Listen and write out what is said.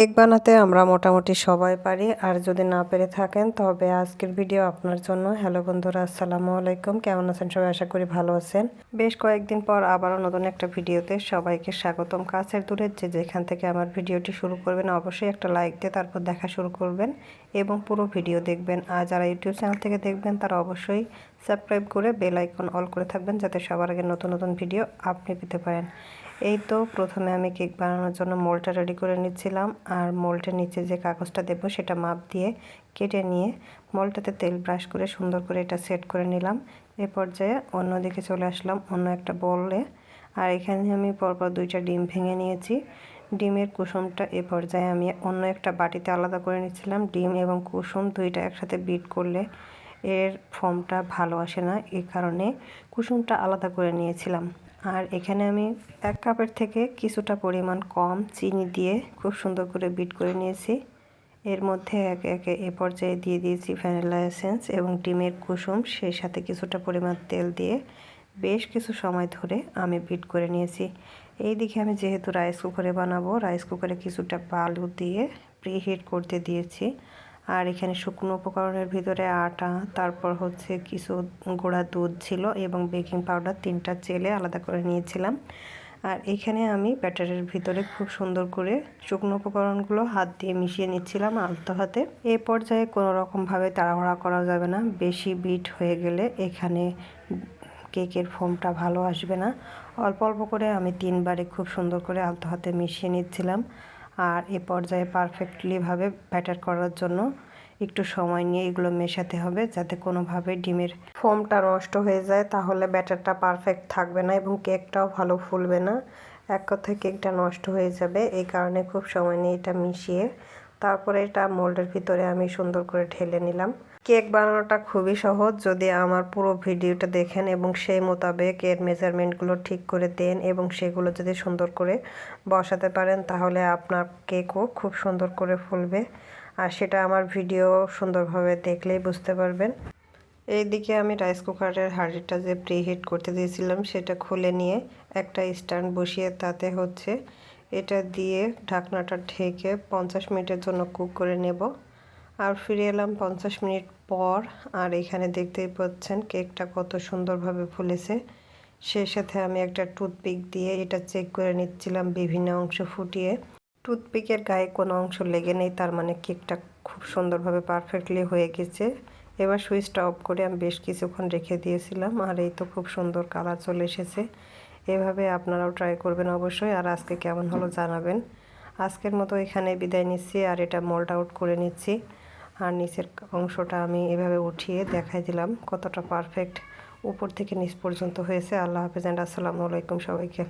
Cake বানাতে আমরা মোটামুটি সবাই পারি, আর যদি না পেরে থাকেন তবে আজকের ভিডিও আপনার জন্য। হ্যালো বন্ধুরা, আসসালামু আলাইকুম। কেমন আছেন সবাই? আশা করি ভালো আছেন। বেশ কয়েকদিন পর আবারও নতুন একটা ভিডিওতে সবাইকে স্বাগতম। কাছের দূরের যেখান থেকে আমার ভিডিওটি শুরু করবেন অবশ্যই একটা লাইক দিয়ে তারপর দেখা শুরু করবেন এবং পুরো ভিডিও দেখবেন। আর যারা ইউটিউব চ্যানেল থেকে দেখবেন তারা অবশ্যই সাবস্ক্রাইব করে বেল আইকন অল করে থাকবেন, যাতে সবার আগে নতুন নতুন ভিডিও আপনি পেতে পারেন। এই তো প্রথমে আমি কেক বানানোর জন্য মোল্ডটা রেডি করে নিচ্ছিলাম, আর মোল্ডের নিচে যে কাগজটা দেবো সেটা মাপ দিয়ে কেটে নিয়ে মোল্ডটাতে তেল ব্রাশ করে সুন্দর করে এটা সেট করে নিলাম। এ পর্যায়ে অন্যদিকে চলে আসলাম অন্য একটা বলে, আর এখানে আমি পরপর 2টা ডিম ভেঙে নিয়েছি। ডিমের কুসুমটা এ পর্যায়ে আমি অন্য একটা বাটিতে আলাদা করে নিচ্ছিলাম। ডিম এবং কুসুম দুইটা একসাথে বিট করলে এর ফর্মটা ভালো আসে না, এই কারণে কুসুমটা আলাদা করে নিয়েছিলাম। আর এখানে আমি 1 কাপের থেকে কিছুটা পরিমাণ কম চিনি দিয়ে খুব সুন্দর করে বিট করে নিয়েছি। এর মধ্যে একে একে এ পর্যায়ে দিয়ে দিয়েছি ভ্যানিলা এসেন্স এবং ডিমের কুসুম, সেই সাথে কিছুটা পরিমাণ তেল দিয়ে বেশ কিছু সময় ধরে আমি বিট করে নিয়েছি। এই দিকে আমি যেহেতু রাইস কুকারে বানাবো, রাইস কুকারে কিছুটা বালু দিয়ে প্রিহিট করতে দিয়েছি। আর এখানে শুকনো উপকরণের ভিতরে আটা, তারপর হচ্ছে কিছু গুঁড়া দুধ ছিল এবং বেকিং পাউডার 3টা চেলে আলাদা করে নিয়েছিলাম। আর এখানে আমি ব্যাটারের ভিতরে খুব সুন্দর করে শুকনো উপকরণগুলো হাত দিয়ে মিশিয়ে নিচ্ছিলাম আলতো হাতে। এই পর্যায়ে কোনো রকমভাবে তাড়াহুড়া করা যাবে না, বেশি বিট হয়ে গেলে এখানে কেকের ফোমটা ভালো আসবে না। অল্প অল্প করে আমি 3বারে খুব সুন্দর করে আলতো হাতে মিশিয়ে নিচ্ছিলাম। আর এ পর্যায়ে পারফেক্টলিভাবে ব্যাটার করার জন্য একটু সময় নিয়ে এগুলো মেশাতে হবে, যাতে কোনোভাবে ডিমের ফোমটা নষ্ট হয়ে যায়, তাহলে ব্যাটারটা পারফেক্ট থাকবে না এবং কেকটাও ভালো ফুলবে না। এক কথায় কেকটা নষ্ট হয়ে যাবে। এই কারণে খুব সময় নিয়ে এটা মিশিয়ে তারপরে এটা মোল্ডের ভিতরে আমি সুন্দর করে ঢেলে নিলাম। কেক বানানোটা খুবই সহজ যদি আমার পুরো ভিডিওটা দেখেন এবং সেই মোতাবেক এর মেজারমেন্টগুলো ঠিক করে দেন এবং সেগুলো যদি সুন্দর করে বসাতে পারেন, তাহলে আপনার কেকও খুব সুন্দর করে ফুলবে। আর সেটা আমার ভিডিও সুন্দরভাবে দেখলেই বুঝতে পারবেন। এইদিকে আমি রাইস কুকারের হাঁড়িটা যে প্রিহিট করতে দিয়েছিলাম সেটা খুলে নিয়ে একটা স্ট্যান্ড বসিয়ে তাতে হচ্ছে এটা দিয়ে ঢাকনাটা ঢেকে 50 মিনিটের জন্য কুক করে নেব। আর ফিরে এলাম 50 মিনিট পর, আর এখানে দেখতেই পাচ্ছেন কেকটা কত সুন্দরভাবে ফুলেছে। সেই সাথে আমি একটা টুথপিক দিয়ে এটা চেক করে নিচ্ছিলাম বিভিন্ন অংশ ফুটিয়ে। টুথপিকের গায়ে কোনো অংশ লেগে নেই, তার মানে কেকটা খুব সুন্দরভাবে পারফেক্টলি হয়ে গেছে। এবার সুইচটা অফ করে আমি বেশ কিছুক্ষণ রেখে দিয়েছিলাম, আর এই তো খুব সুন্দর কালার চলে এসেছে। এভাবে আপনারাও ট্রাই করবেন অবশ্যই। আর আজকে কেমন হলো জানাবেন। আজকের মতো এখানে বিদায় নিচ্ছি, আর এটা মোল্ড আউট করে নিচ্ছি। আর নিচের অংশটা আমি এভাবে উঠিয়ে দেখাই দিলাম কতটা পারফেক্ট উপর থেকে নিচ পর্যন্ত হয়েছে। আল্লাহ হাফেজ এন্ড আসসালামু আলাইকুম সবাইকে।